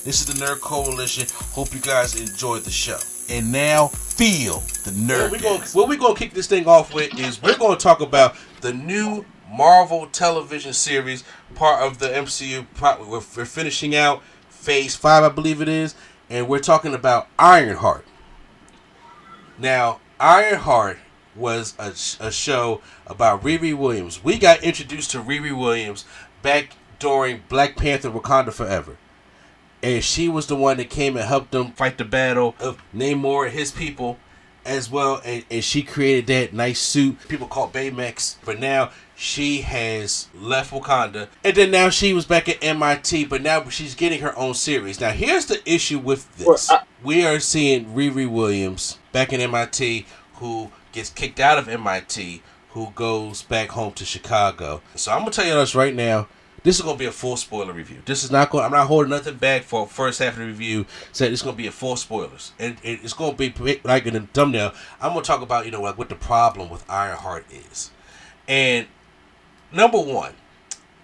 This is the Nerd Coalition. Hope you guys enjoyed the show. And now, feel the Nerdgasm. What we're going to kick this thing off with is we're going to talk about the new Marvel television series, part of the MCU. We're finishing out Phase 5, I believe it is, and we're talking about Ironheart. Now, Ironheart was a show about Riri Williams. We got introduced to Riri Williams back during Black Panther Wakanda Forever. And she was the one that came and helped them fight the battle of Namor and his people as well. And she created that nice suit people call Baymax. But now she has left Wakanda. And then now she was back at MIT. But now she's getting her own series. Now here's the issue with this. We are seeing Riri Williams back in MIT who gets kicked out of MIT, who goes back home to Chicago. So I'm going to tell you this right now. This is going to be a full spoiler review. This is not going. I'm not holding nothing back for first half of the review. Said it's going to be a full spoilers, and it's going to be like in the thumbnail. I'm going to talk about like what the problem with Ironheart is. And number one,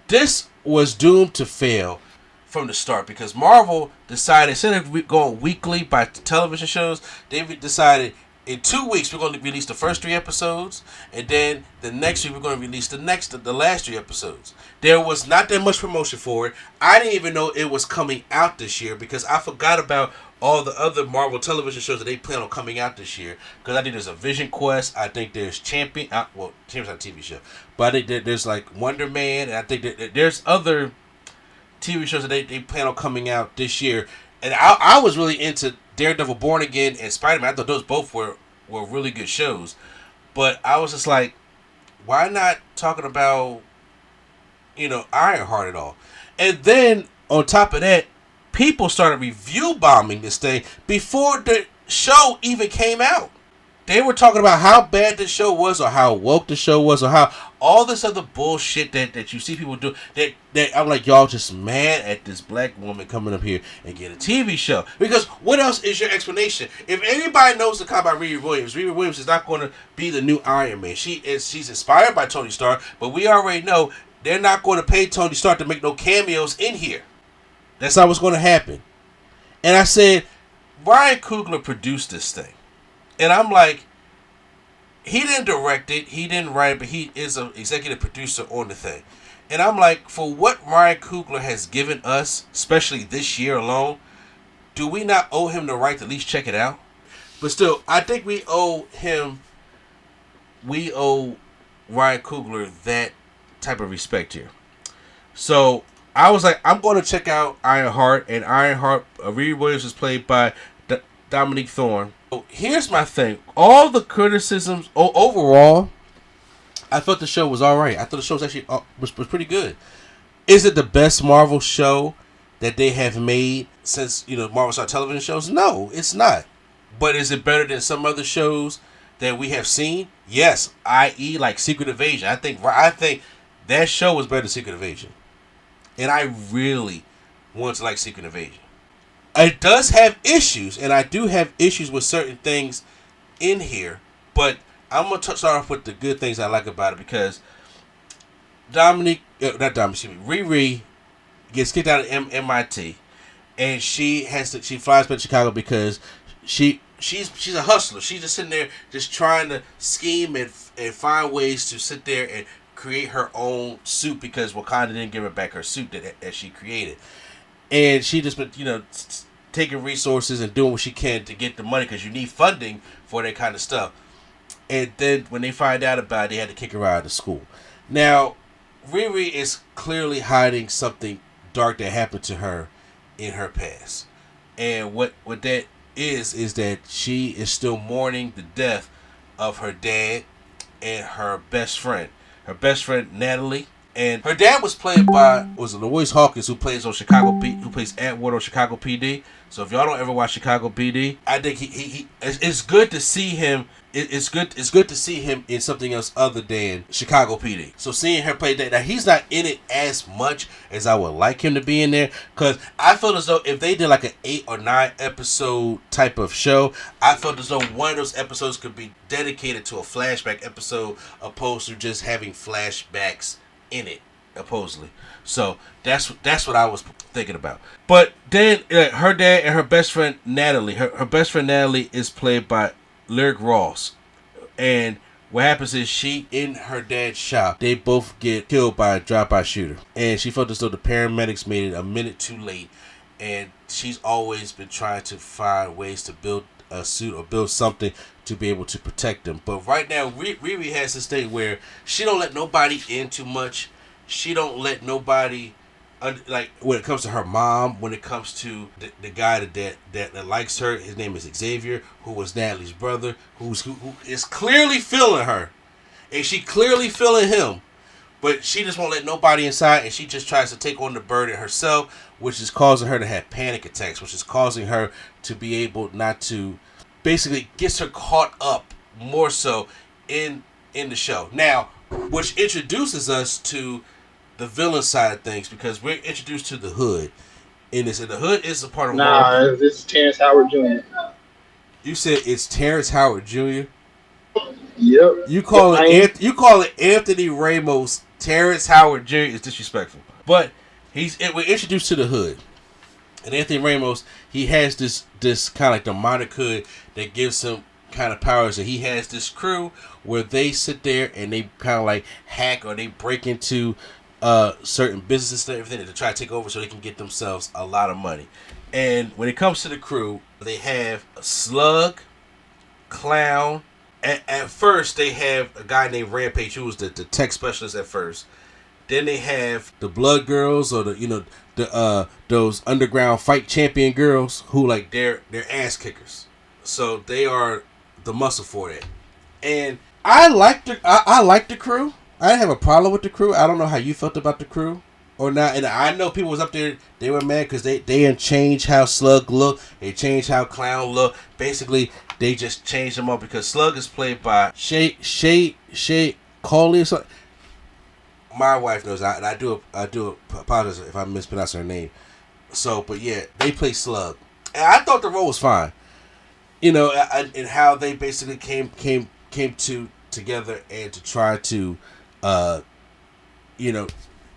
this was doomed to fail from the start because Marvel decided instead of going weekly by television shows, they decided in 2 weeks we're going to release the first 3 episodes, and then the next week we're going to release the last 3 episodes. There was not that much promotion for it. I didn't even know it was coming out this year because I forgot about all the other Marvel television shows that they plan on coming out this year. Because I think there's a Vision Quest. I think there's Champion. Champion's not a TV show, but I think there's like Wonder Man, and I think that there's other TV shows that they plan on coming out this year. And I was really into Daredevil, Born Again, and Spider-Man. I thought those both were really good shows. But I was just like, why not talking about, Ironheart at all? And then, on top of that, people started review bombing this thing before the show even came out. They were talking about how bad the show was, or how woke the show was, or how all this other bullshit that you see people do. That I'm like, y'all just mad at this black woman coming up here and get a TV show. Because what else is your explanation? If anybody knows the comic about Riri Williams is not going to be the new Iron Man. She's inspired by Tony Stark, but we already know they're not going to pay Tony Stark to make no cameos in here. That's not what's going to happen. And I said, Ryan Coogler produced this thing. And I'm like, he didn't direct it, he didn't write it, but he is an executive producer on the thing. And I'm like, for what Ryan Coogler has given us, especially this year alone, do we not owe him the right to at least check it out? But still, I think we owe Ryan Coogler that type of respect here. So I was like, I'm going to check out Ironheart, and Ironheart, Riri Williams is played by Dominique Thorne. Here's my thing. All the criticisms, overall, I thought the show was alright. I thought the show was actually was pretty good. Is it the best Marvel show that they have made since, Marvel started television shows? No, it's not. But is it better than some other shows that we have seen? Yes, i.e. like Secret Invasion. I think that show was better than Secret Invasion. And I really want to like Secret Invasion. It does have issues, and I do have issues with certain things in here, but I'm going to start off with the good things I like about it, because Riri gets kicked out of MIT, and she flies back to Chicago because she's a hustler. She's just sitting there just trying to scheme and find ways to sit there and create her own suit because Wakanda didn't give her back her suit that she created. And she just been, taking resources and doing what she can to get the money because you need funding for that kind of stuff. And then when they find out about it, they had to kick her out of the school. Now, Riri is clearly hiding something dark that happened to her in her past. And what that is that she is still mourning the death of her dad and her best friend. Her best friend, Natalie. And her dad was played by Louise Hawkins, who plays Atwood on Chicago PD. So if y'all don't ever watch Chicago PD, I think it's good to see him. It's good to see him in something else other than Chicago PD. So seeing her play that, now he's not in it as much as I would like him to be in there, because I feel as though if they did like an 8 or 9 episode type of show, I felt as though one of those episodes could be dedicated to a flashback episode opposed to just having flashbacks in it. supposedly. So that's what I was thinking about. But then her dad and her best friend Natalie, her best friend Natalie is played by Lyric Ross, and what happens is she in her dad's shop, they both get killed by a drive-by shooter, and she felt as though the paramedics made it a minute too late, and she's always been trying to find ways to build a suit or build something to be able to protect them. But right now, Riri has this thing where she don't let nobody in too much. She don't let nobody, like when it comes to her mom, when it comes to the guy that likes her, his name is Xavier, who was Natalie's brother, who is clearly feeling her, and she clearly feeling him, but she just won't let nobody inside, and she just tries to take on the burden herself, which is causing her to have panic attacks, which is causing her to be able not to, basically gets her caught up more so in the show. Now, which introduces us to the villain side of things, because we're introduced to the Hood in this, and the Hood is a part of this is Terrence Howard Jr. You said it's Terrence Howard Jr.? Yep. You call it Anthony Ramos. Terrence Howard Jr. is disrespectful. But we're introduced to the Hood. And Anthony Ramos, he has this kind of like demonic hood that gives him kind of powers, and he has this crew where they sit there and they kind of like hack or they break into certain businesses and everything to try to take over so they can get themselves a lot of money. And when it comes to the crew, they have Slug, Clown. At first, they have a guy named Rampage, who was the tech specialist at first. Then they have the Blood Girls, or those underground fight champion girls who like they're ass kickers. So they are the muscle for it. And I like the crew. I didn't have a problem with the crew. I don't know how you felt about the crew or not. And I know people was up there, they were mad because they changed how Slug looked. They changed how Clown looked. Basically, they just changed them up because Slug is played by Shay Coley or something. My wife knows, and I do apologize if I mispronounce her name. So, but yeah, they play Slug, and I thought the role was fine. And how they basically came together and to try to,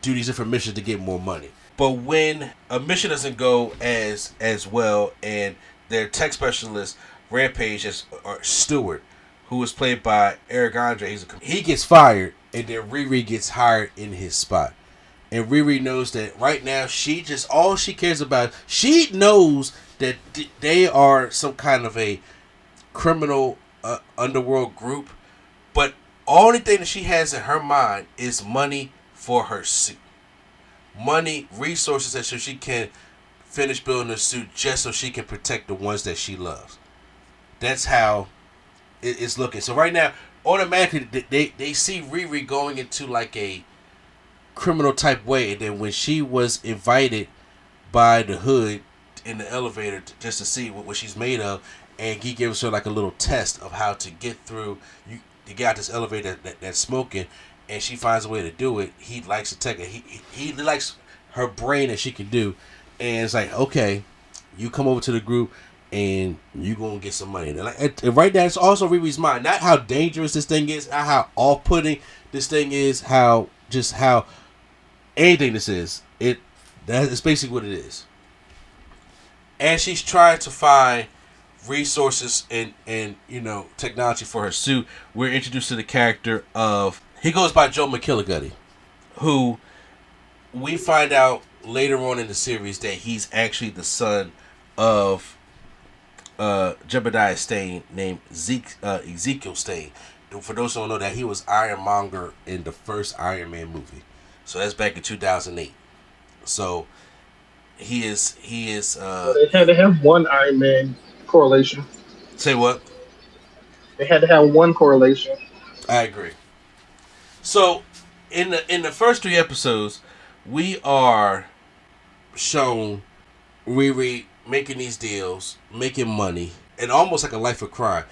do these different missions to get more money. But when a mission doesn't go as well, and their tech specialist Rampage or Stewart, who is played by Eric Andre, he gets fired, and then Riri gets hired in his spot. And Riri knows that right now all she cares about, she knows that they are some kind of a criminal underworld group, but only thing that she has in her mind is money for her suit. Money, resources so she can finish building her suit just so she can protect the ones that she loves. That's how it's looking. So right now, automatically they see Riri going into like a criminal type way, and then when she was invited by the Hood in the elevator just to see what she's made of, and he gives her like a little test of how to get through. You get out this elevator that's smoking, and she finds a way to do it. He likes to take it. He likes her brain that she can do, and it's like, okay, you come over to the group and you gonna get some money. And right now, it's also Riri's mind, not how dangerous this thing is, not how off-putting this thing is, how anything this is. That's basically what it is. And she's trying to find resources and technology for her suit. We're introduced to the character of, he goes by Joe McKilligutty, who we find out later on in the series that he's actually the son of Jebediah Stane, named Ezekiel Stane. For those who don't know, that he was Ironmonger in the first Iron Man movie. So that's back in 2008. So he is. They had to have one Iron Man correlation. Say what? They had to have one correlation. I agree. So in the first 3 episodes, we are shown Riri making these deals, making money, and almost like a life of crime.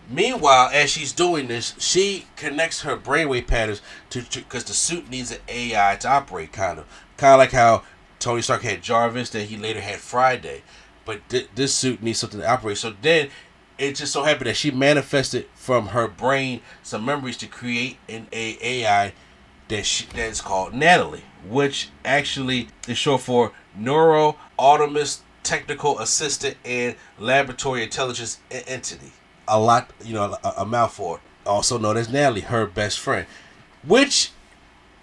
Meanwhile, as she's doing this, she connects her brainwave patterns to because the suit needs an AI to operate, kind of like how Tony Stark had Jarvis, then he later had Friday, but this suit needs something to operate. So then it just so happened that she manifested from her brain some memories to create an AI that's called Natalie, which actually is short for Neuro Autonomous Technical Assistant and Laboratory Intelligence Entity. A lot, a mouthful. Also known as Natalie, her best friend. Which,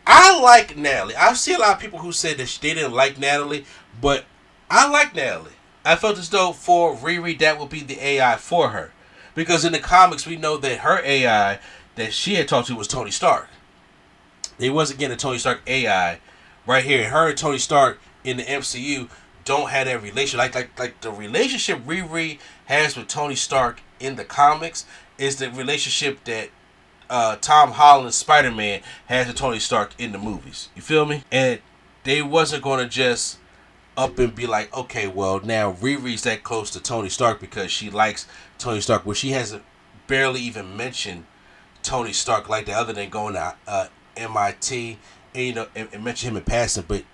I like Natalie. I've seen a lot of people who said that they didn't like Natalie, but I like Natalie. I felt as though for Riri, that would be the AI for her. Because in the comics, we know that her AI that she had talked to was Tony Stark. They wasn't getting a Tony Stark AI right here. Her and Tony Stark in the MCU don't have that relationship. Like the relationship Riri has with Tony Stark in the comics is the relationship that Tom Holland's Spider-Man has with Tony Stark in the movies. You feel me? And they wasn't going to just up and be like, okay, well, now Riri's that close to Tony Stark because she likes Tony Stark, where she hasn't barely even mentioned Tony Stark like that, other than going to MIT and mention him in passing. But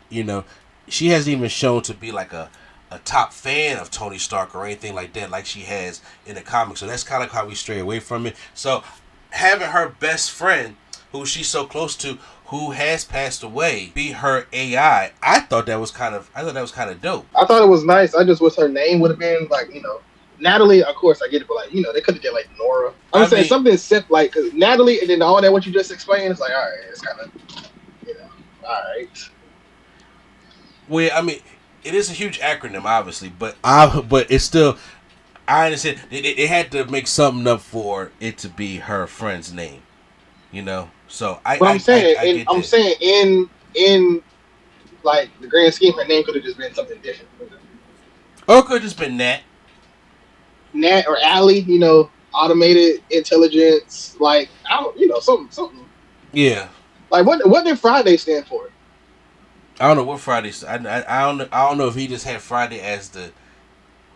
she hasn't even shown to be like a top fan of Tony Stark or anything like that, like she has in the comics. So that's kind of how we stray away from it. So having her best friend, who she's so close to, who has passed away, be her AI, I thought that was kind of dope. I thought it was nice. I just wish her name would have been like, Natalie. Of course, I get it, but like, they could have did like Nora. I'm saying something simple, like, cause Natalie, and then all that what you just explained, it's like, all right, it's kind of, all right. Well, I mean, it is a huge acronym, obviously, but it's still, I understand they had to make something up for it to be her friend's name, So I'm saying in like the grand scheme, her name could have just been something different. Or it could have just been Nat or Allie, automated intelligence, like I don't, something. Yeah. Like what did Friday stand for? I don't know what Friday. I don't know if he just had Friday as the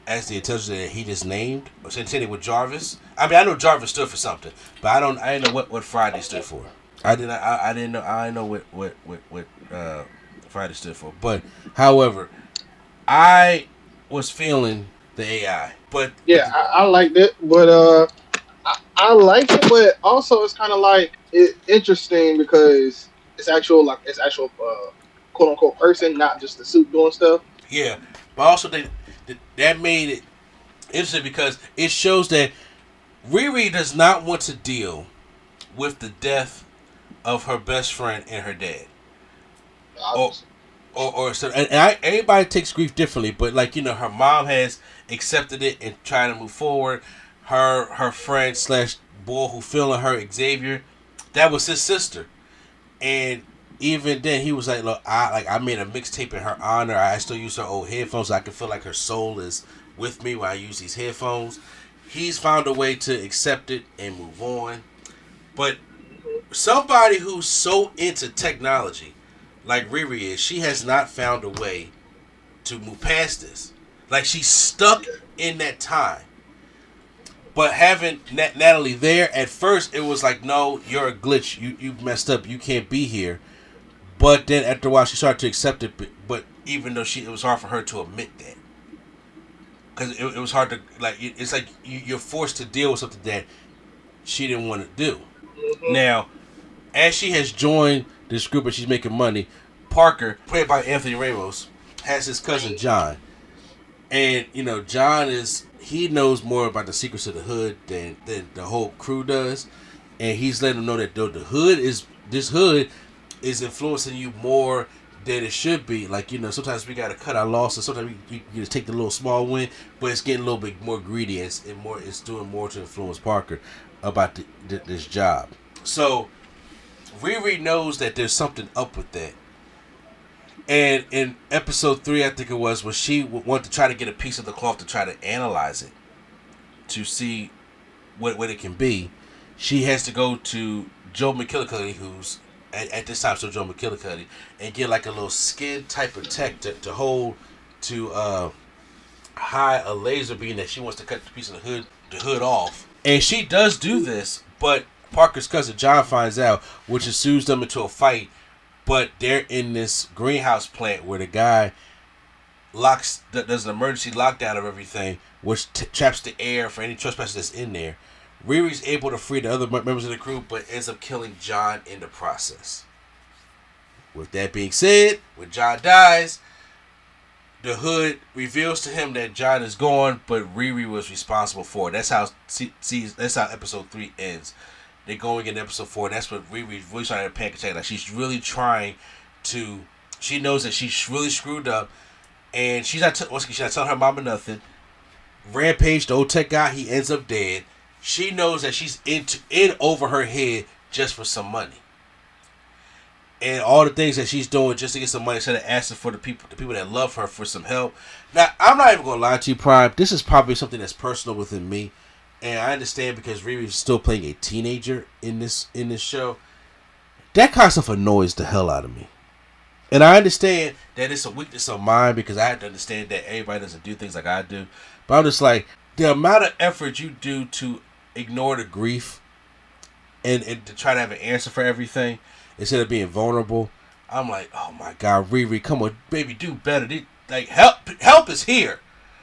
intelligence that he just named, or intended with Jarvis. I mean, I know Jarvis stood for something, but I didn't know what Friday stood for. I didn't know what Friday stood for. But however, I was feeling the AI. But yeah, I liked it, but I liked it, but also it's kind of like interesting because it's actual quote unquote person, not just the suit doing stuff. Yeah, but also that made it interesting because it shows that Riri does not want to deal with the death of her best friend and her dad. Or so, and everybody takes grief differently, but like her mom has accepted it and trying to move forward. Her friend / boy who feeling her, Xavier, that was his sister, and even then he was like, look, I made a mixtape in her honor. I still use her old headphones so I can feel like her soul is with me when I use these headphones. He's found a way to accept it and move on, but somebody who's so into technology like Riri is, she has not found a way to move past this. Like, she's stuck in that time. But having Natalie there, at first it was like, no, you're a glitch. You messed up. You can't be here. But then after a while, she started to accept it. But even though it was hard for her to admit that. Because it was hard to, like, it's like you're forced to deal with something that she didn't want to do. Mm-hmm. Now, as she has joined this group and she's making money, Parker, played by Anthony Ramos, has his cousin John. And, John he knows more about the secrets of the hood than the whole crew does. And he's letting them know that this hood is influencing you more than it should be. Like, sometimes we got to cut our losses. Sometimes you just take the little small win, but it's getting a little bit more greedy. It's doing more to influence Parker about this job. So Riri knows that there's something up with that. And in episode 3, I think it was, when she wanted to try to get a piece of the cloth to try to analyze it, to see what it can be, she has to go to Joe McKillicuddy, who's at this time still Joe McKillicuddy, and get like a little skin type of tech to hold to hide a laser beam that she wants to cut the piece of the hood off. And she does do this, but Parker's cousin John finds out, which ensues them into a fight. But they're in this greenhouse plant where the guy does an emergency lockdown of everything, which traps the air for any trespassers that's in there. Riri's able to free the other members of the crew, but ends up killing John in the process. With that being said, when John dies, the Hood reveals to him that John is gone, but Riri was responsible for it. That's how episode 3 ends. They're going in episode 4, and that's what Riri's really trying to panic attack. Like, she's really trying to. She knows that she's really screwed up, and she's not telling her mama nothing. Rampage, the old tech guy, he ends up dead. She knows that she's in over her head just for some money. And all the things that she's doing just to get some money instead of asking for the people that love her for some help. Now, I'm not even going to lie to you, Prime. This is probably something that's personal within me. And I understand because Riri is still playing a teenager in this show. That kind of stuff annoys the hell out of me. And I understand that it's a weakness of mine because I have to understand that everybody doesn't do things like I do. But I'm just like, the amount of effort you do to ignore the grief and to try to have an answer for everything instead of being vulnerable, I'm like, oh my God, Riri, come on, baby, do better. Like, help is here.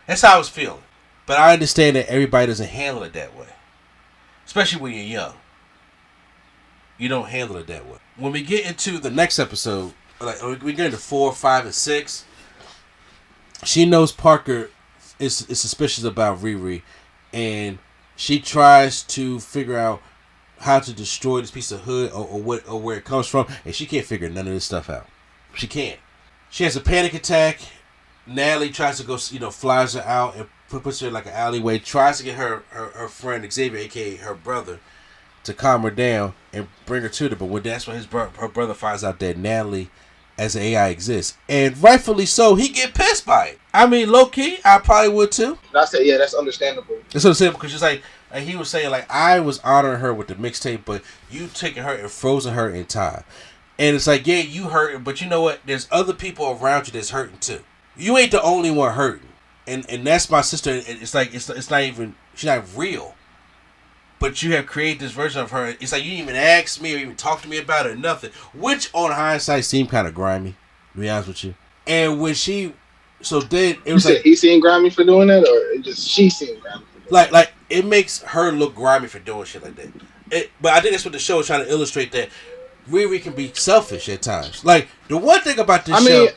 That's how I was feeling. But I understand that everybody doesn't handle it that way. Especially when you're young. You don't handle it that way. When we get into the next episode, like we get into 4, 5, and 6, she knows Parker is suspicious about Riri, and she tries to figure out how to destroy this piece of Hood or where it comes from, and she can't figure none of this stuff out. She can't. She has a panic attack. Natalie tries to go, flies her out and puts her in like an alleyway, tries to get her friend Xavier, aka her brother, to calm her down and bring her to her. But that's when her brother finds out that Natalie as an AI exists. And rightfully so, he get pissed by it. I mean, low key, I probably would too. I said, yeah, that's understandable. That's understandable because she's like he was saying, like, I was honoring her with the mixtape, but you taking her and frozen her in time. And it's like, yeah, you hurting, but you know what? There's other people around you that's hurting too. You ain't the only one hurting. And that's my sister. It's like, it's not even, she's not real. But you have created this version of her. It's like you didn't even ask me or even talk to me about it or nothing. Which, on hindsight, seemed kind of grimy, to be honest with you. And when she, so then, it was like, he seemed grimy for doing that, or just she seemed grimy for doing that? Like, it makes her look grimy for doing shit like that. But I think that's what the show is trying to illustrate, that Riri can be selfish at times. Like, the one thing about this show...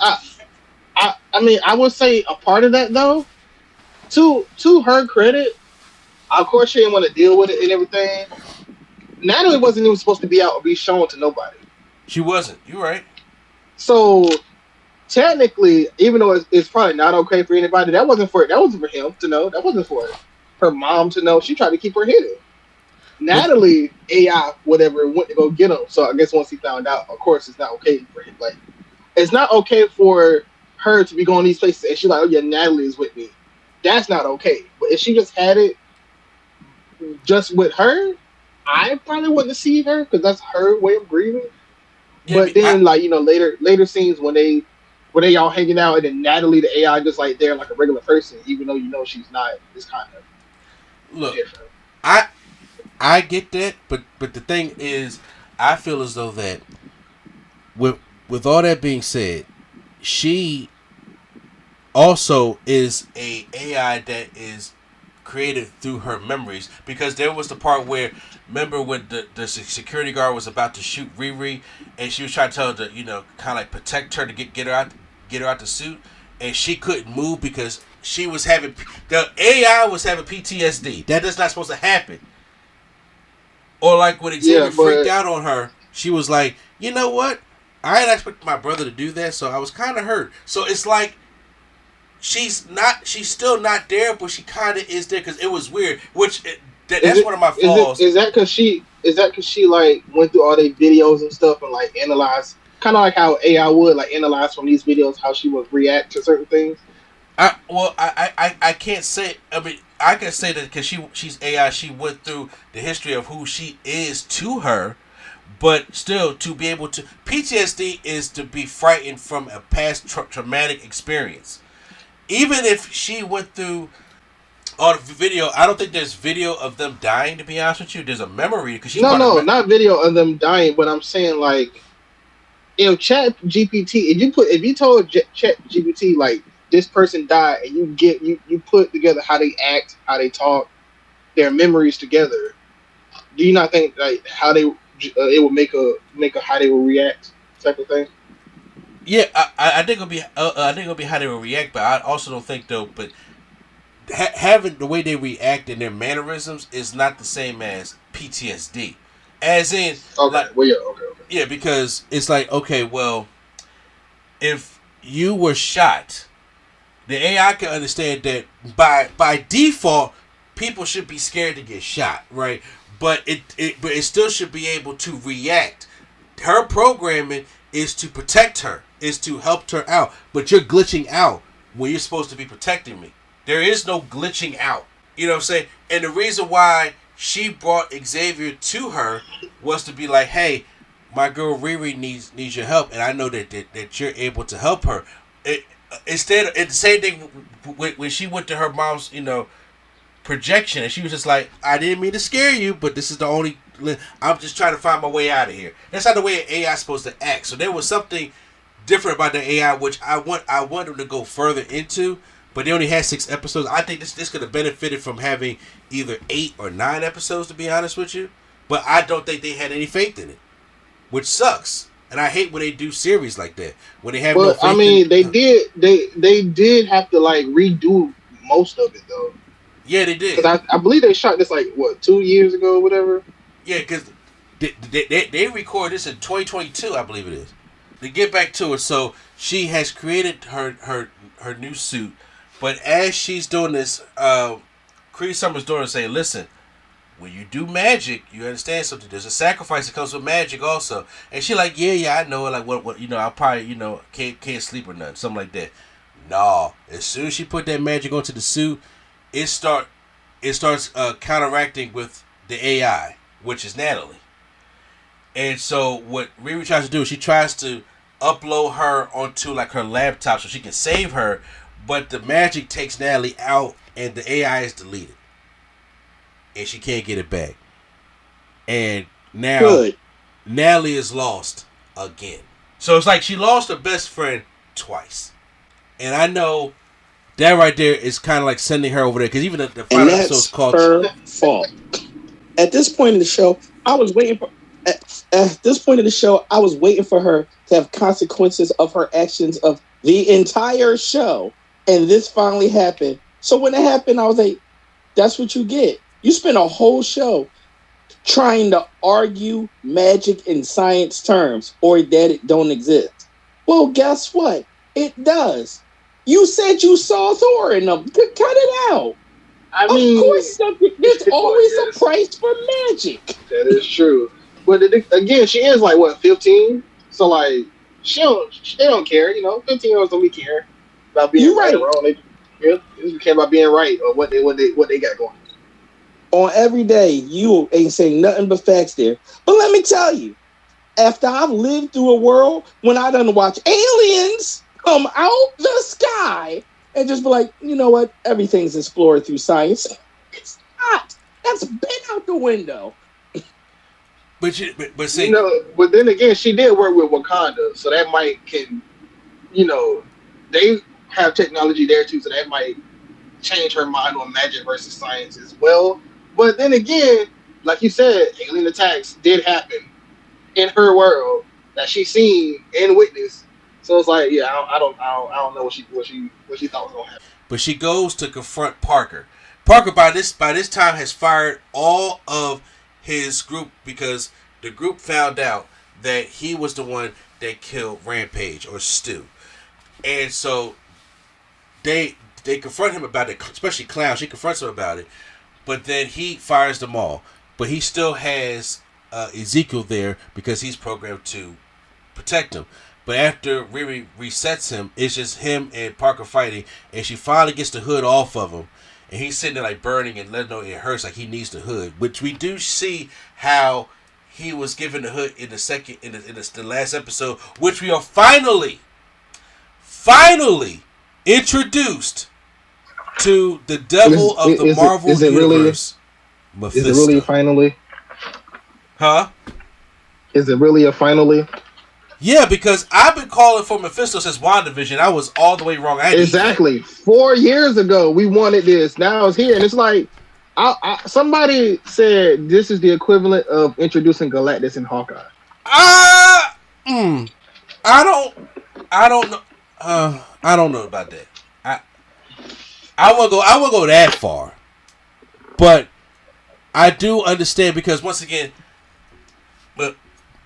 I mean, I would say a part of that, though, to her credit, of course she didn't want to deal with it and everything. Natalie wasn't even supposed to be out or be shown to nobody. She wasn't. You're right. So, technically, even though it's probably not okay for anybody, that wasn't for him to know. That wasn't for her mom to know. She tried to keep her hidden. Natalie, AI, whatever, went to go get him. So I guess once he found out, of course, it's not okay for him. Like, it's not okay for her to be going these places and she's like, oh yeah, Natalie is with me. That's not okay. But if she just had it just with her, I probably wouldn't see her because that's her way of grieving. Yeah, but then, later scenes when they all hanging out and then Natalie, the AI, just like there like a regular person, even though she's not. It's kind of different. I get that, but the thing is, I feel as though that with all that being said, she also is a AI that is created through her memories, because there was the part where, remember when the security guard was about to shoot Riri and she was trying to tell her to, kind of like protect her to get her out the suit, and she couldn't move because she was having, the AI was having PTSD. That is not supposed to happen. Or like when Xavier freaked out on her, she was like, you know what? I didn't expect my brother to do that, so I was kind of hurt. So it's like she's still not there, but she kind of is there because it was weird. That's one of my flaws. Is that because she like went through all the videos and stuff and like analyzed, kind of like how AI would like analyze from these videos how she would react to certain things? I can't say. I mean, I can say that because she's AI. She went through the history of who she is to her. But still, to be able to... PTSD is to be frightened from a past traumatic experience. Even if she went through all the video, I don't think there's video of them dying, to be honest with you. There's a memory. Not video of them dying, but I'm saying, like, Chat GPT, if you told Chat GPT, like, this person died, and you put together how they act, how they talk, their memories together, do you not think, like, how they... it would make a how they will react type of thing? Yeah, I think it'll be. I think it'll be how they will react, but I also don't think though. But having the way they react and their mannerisms is not the same as PTSD. As in, okay, like, well, yeah, okay. Yeah, because it's like, okay, well, if you were shot, the AI can understand that by default, people should be scared to get shot, right? But it still should be able to react. Her programming is to protect her, is to help her out. But you're glitching out when you're supposed to be protecting me. There is no glitching out. You know what I'm saying? And the reason why she brought Xavier to her was to be like, hey, my girl Riri needs your help, and I know that you're able to help her. It's the same thing when she went to her mom's, projection, and she was just like, I didn't mean to scare you, but this is the only. I'm just trying to find my way out of here. That's not the way an AI is supposed to act. So there was something different about the AI, which I want them to go further into. But they only had 6 episodes. I think this could have benefited from having either 8 or 9 episodes, to be honest with you. But I don't think they had any faith in it, which sucks. And I hate when they do series like that when they have no faith. I mean, they did have to like redo most of it though. Yeah, they did. Because I believe they shot this like 2 years ago, or whatever. Yeah, because they recorded this in 2022, I believe it is. To get back to it, so she has created her new suit. But as she's doing this, Cree Summer's daughter saying, listen, when you do magic, you understand something. There's a sacrifice that comes with magic also. And she like, yeah, I know. Like, what I'll probably, can't sleep or nothing. Something like that. No. As soon as she put that magic onto the suit, it starts counteracting with the AI, which is Natalie. And so what Riri tries to do is she tries to upload her onto like her laptop so she can save her. But the magic takes Natalie out, and the AI is deleted, and she can't get it back. And now Natalie is lost again. So it's like she lost her best friend twice. And I know that right there is kind of like sending her over there, because even the final episode is called her fault. At this point in the show, I was waiting for. At this point in the show, I was waiting for her to have consequences of her actions of the entire show. And this finally happened. So when it happened, I was like, that's what you get. You spent a whole show trying to argue magic in science terms or that it don't exist. Well, guess what? It does. You said you saw Thor in them. Cut it out. I mean, of course, there's always a price for magic. That is true. But again, she is like, 15? So, like, they don't care, 15-year-olds don't really care about being right or wrong. They just care about being right or what they got going. On every day, you ain't saying nothing but facts there. But let me tell you, after I've lived through a world when I done watch aliens come out the sky and just be like, you know what? Everything's explored through science. It's not. That's been out the window. But see, but then again, she did work with Wakanda, so that they have technology there too, so that might change her mind on magic versus science as well. But then again, like you said, alien attacks did happen in her world that she seen and witnessed. So it's like, yeah, I don't know what she thought was gonna happen. But she goes to confront Parker. Parker by this time has fired all of his group because the group found out that he was the one that killed Rampage or Stu. And so they confront him about it, especially Clown. She confronts him about it, but then he fires them all. But he still has Ezekiel there because he's programmed to protect him. But after Riri resets him, it's just him and Parker fighting, and she finally gets the hood off of him, and he's sitting there like burning and letting know it hurts, like he needs the hood. Which we do see how he was given the hood in the last episode, which we are finally introduced to the devil of the Marvel universe. Mephisto. Is it really finally? Huh? Is it really a finally? Yeah, because I've been calling for Mephisto since WandaVision. I was all the way wrong. Exactly. 4 years ago, we wanted this. Now it's here, and it's like, somebody said this is the equivalent of introducing Galactus in Hawkeye. I I don't know. I don't know about that. I won't go that far, but I do understand because once again,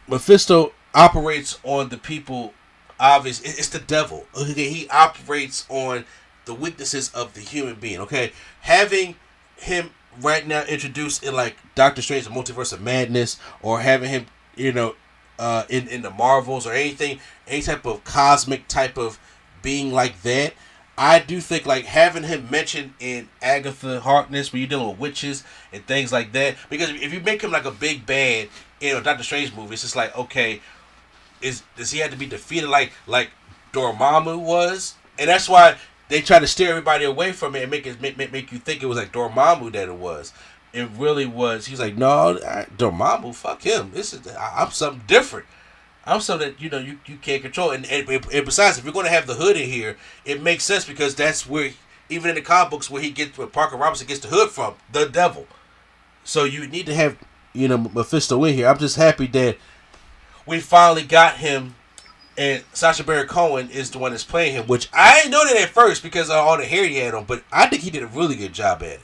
Mephisto operates on the people. Obviously, it's the devil. Okay, he operates on the weaknesses of the human being. Okay, having him right now introduced in like Doctor Strange: The Multiverse of Madness, or having him, in the Marvels or anything, any type of cosmic type of being like that. I do think like having him mentioned in Agatha Harkness when you're dealing with witches and things like that, because if you make him like a big bad in a Doctor Strange movie, it's just like, okay, does he have to be defeated like Dormammu was? And that's why they try to steer everybody away from it and make you think it was like Dormammu that it was. It really was. He's like, no, Dormammu, fuck him. I'm something different. I'm something that you can't control. And besides, if you're going to have the Hood in here, it makes sense because that's where, even in the comic books, where Parker Robinson gets the Hood from, the devil. So you need to have Mephisto in here. I'm just happy that we finally got him, and Sacha Baron Cohen is the one that's playing him, which I didn't know that at first because of all the hair he had on, but I think he did a really good job at it.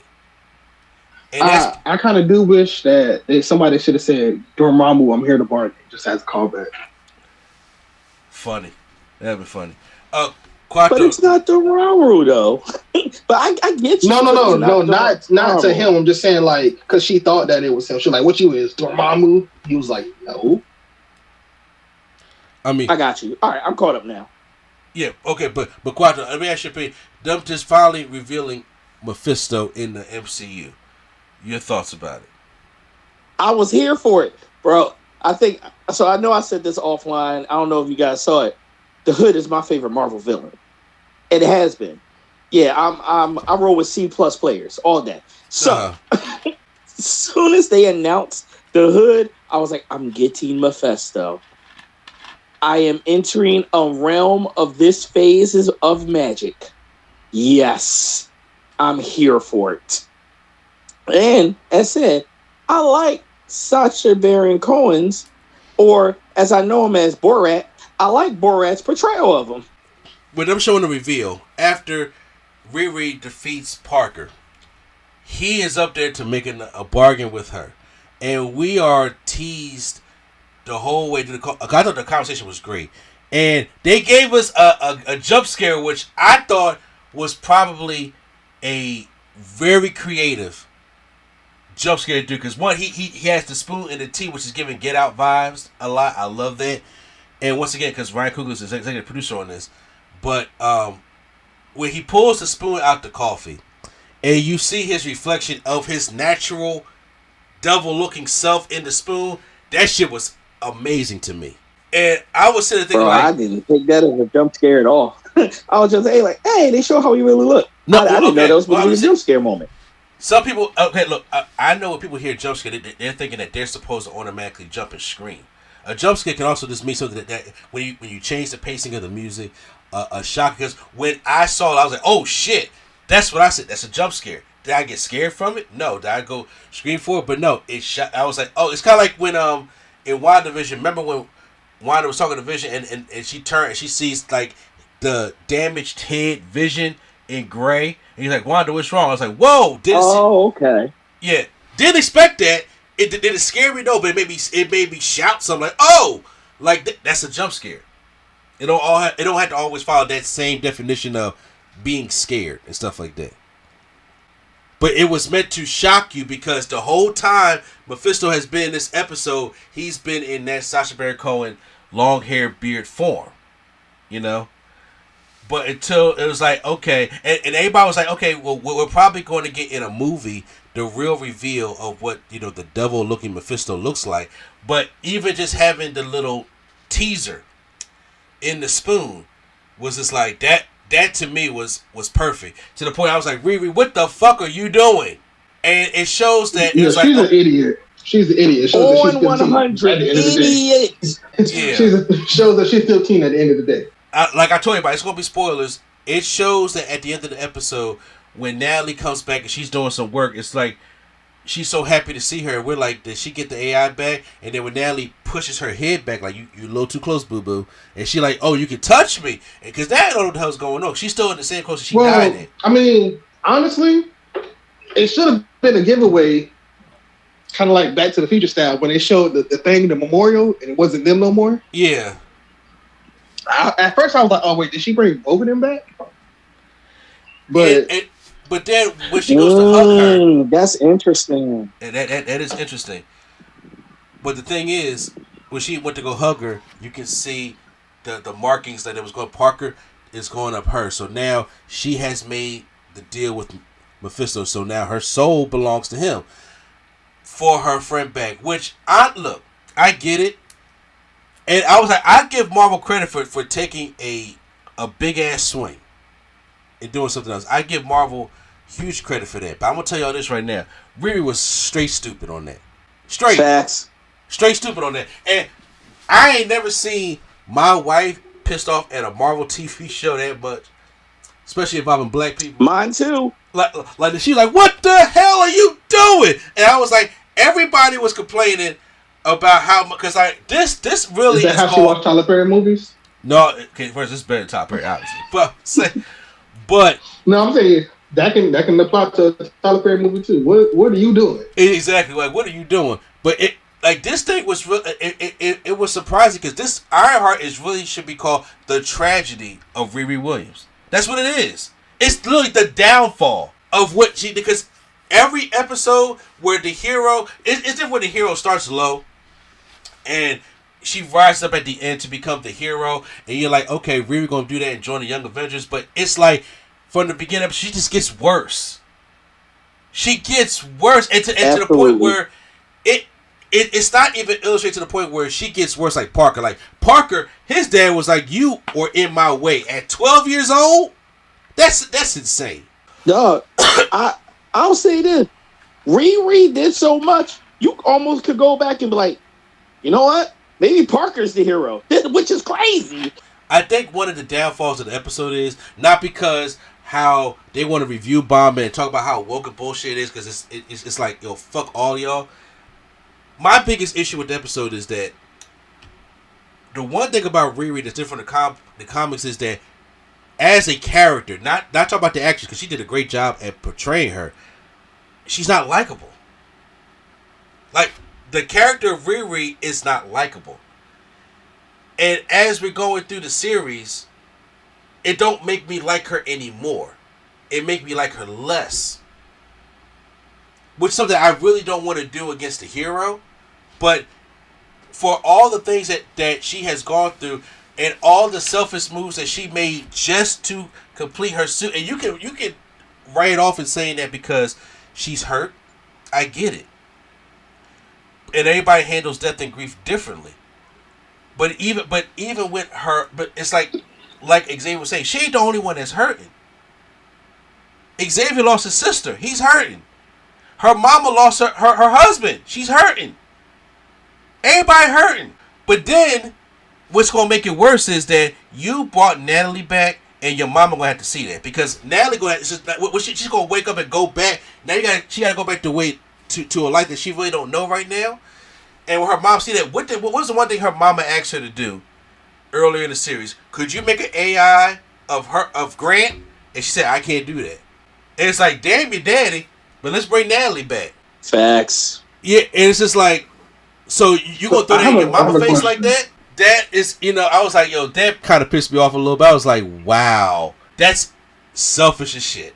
And I kind of do wish that somebody should have said, Dormammu, I'm here to bargain, just as a callback. Funny. That'd be funny. But it's not Dormammu, though. But I get you. No, not to him. I'm just saying, like, because she thought that it was him. She was like, what you is, Dormammu? He was like, no. I got you. All right, I'm caught up now. Yeah, okay, but Quattro, let me ask you, them just finally revealing Mephisto in the MCU. Your thoughts about it? I was here for it, bro. I know I said this offline. I don't know if you guys saw it. The Hood is my favorite Marvel villain. It has been. Yeah, I roll with C+ players all day. So as soon as they announced the Hood, I was like, I'm getting Mephisto. I am entering a realm of this phase of magic. Yes, I'm here for it. And as said, I like Sacha Baron Cohen's, or as I know him as Borat, I like Borat's portrayal of him. With them showing the reveal, after Riri defeats Parker, he is up there to making a bargain with her. And we are teased the whole way to the I thought the conversation was great. And they gave us a jump scare, which I thought was probably a very creative jump scare to do. Because one, he has the spoon and the tea, which is giving Get Out vibes a lot. I love that. And once again, because Ryan Coogler is the executive producer on this. But when he pulls the spoon out the coffee, and you see his reflection of his natural devil-looking self in the spoon, that shit was amazing to me. And I was sitting there thinking, I didn't take that as a jump scare at all. I was just hey, they show how he really look. No, I didn't know that was supposed to be a jump scare moment. Some people, okay, look, I know when people hear jump scare, they're thinking that they're supposed to automatically jump and scream. A jump scare can also just mean something that when you change the pacing of the music, a shock. Because when I saw it, I was like, oh shit, that's what I said. That's a jump scare. Did I get scared from it? No. Did I go scream for it? But no, I was like, oh, it's kind of like when in WandaVision. Remember when Wanda was talking to Vision and she turned and she sees like the damaged head Vision in gray, and he's like, Wanda, what's wrong? I was like, whoa, okay. Yeah, didn't expect that. It didn't scare me though, but it made me shout something like, oh, like that's a jump scare. It don't have to always follow that same definition of being scared and stuff like that. But it was meant to shock you because the whole time Mephisto has been in this episode, he's been in that Sacha Baron Cohen long hair beard form, But until it was like, okay, and everybody was like, okay, well, we're probably going to get in a movie the real reveal of what the devil-looking Mephisto looks like. But even just having the little teaser in the spoon was just like that. That to me was perfect. To the point I was like, Riri, what the fuck are you doing? And it shows that she's an idiot. She's an idiot. On 100 idiot. Shows that she's 15 at the end of the day. Like I told you, it's gonna be spoilers. It shows that at the end of the episode, when Natalie comes back and she's doing some work, it's like she's so happy to see her. We're like, did she get the AI back? And then when Natalie pushes her head back, like, you a little too close, boo-boo. And she like, oh, you can touch me. Because Natalie don't know what the hell's going on. She's still in the same close as she died in. I mean, honestly, it should have been a giveaway, kind of like Back to the Future style, when they showed the thing, the memorial, and it wasn't them no more. Yeah. At first, I was like, oh, wait, did she bring both of them back? But... But then when she goes to hug her, that's interesting. And that is interesting. But the thing is, when she went to go hug her, you can see the markings that it was going. Parker is going up her. So now she has made the deal with Mephisto. So now her soul belongs to him for her friend back. Which I get it, and I was like, I give Marvel credit for taking a big ass swing and doing something else. I give Marvel huge credit for that. But I'm gonna tell y'all this right now. Riri was straight stupid on that. Straight stupid on that. And I ain't never seen my wife pissed off at a Marvel TV show that much. Especially involving black people. Mine too. Like she's like, what the hell are you doing? And I was like, everybody was complaining about how much, because this really is that how she watched Tyler Perry movies? No, okay, first this is better than Tyler Perry, obviously. But no, I'm saying that can apply to a Tyler Perry movie too. What are you doing? Exactly, like what are you doing? But this thing was really it was surprising because this Ironheart should be called the tragedy of Riri Williams. That's what it is. It's literally the downfall of what she, because every episode where the hero it's different when the hero starts low and she rises up at the end to become the hero, and you're like, okay, Riri gonna do that and join the Young Avengers, but it's like from the beginning, she just gets worse. She gets worse, and to the point where it's not even illustrated to the point where she gets worse like Parker. Like Parker, his dad was like, you are in my way at 12 years old. That's insane. Dog, I'll say this: Riri did so much, you almost could go back and be like, you know what? Maybe Parker's the hero, which is crazy. I think one of the downfalls of the episode is not because how they want to review bomb and talk about how woke and bullshit it is, because it's like, yo, fuck all y'all. My biggest issue with the episode is that the one thing about Riri that's different from the comics is that as a character, not talking about the actress, because she did a great job at portraying her, she's not likable. Like, the character of Riri is not likable. And as we're going through the series, it don't make me like her anymore. It make me like her less. Which is something I really don't want to do against the hero. But for all the things that she has gone through and all the selfish moves that she made just to complete her suit, and you can write it off in saying that because she's hurt. I get it. And everybody handles death and grief differently. But even with her, but it's like Xavier was saying, she ain't the only one that's hurting. Xavier lost his sister. He's hurting. Her mama lost her husband. She's hurting. Everybody hurting. But then, what's going to make it worse is that you brought Natalie back, and your mama going to have to see that. Because Natalie she's going to wake up and go back. Now she got to go back to a life that she really don't know right now. And when her mom see that, what was the one thing her mama asked her to do earlier in the series? Could you make an AI of Grant? And she said, I can't do that. And it's like, damn your daddy, but let's bring Natalie back. Facts. Yeah, and it's just like, so you gonna throw that in your mama face like that? That is, I was like, yo, that kind of pissed me off a little bit. I was like, wow, that's selfish as shit.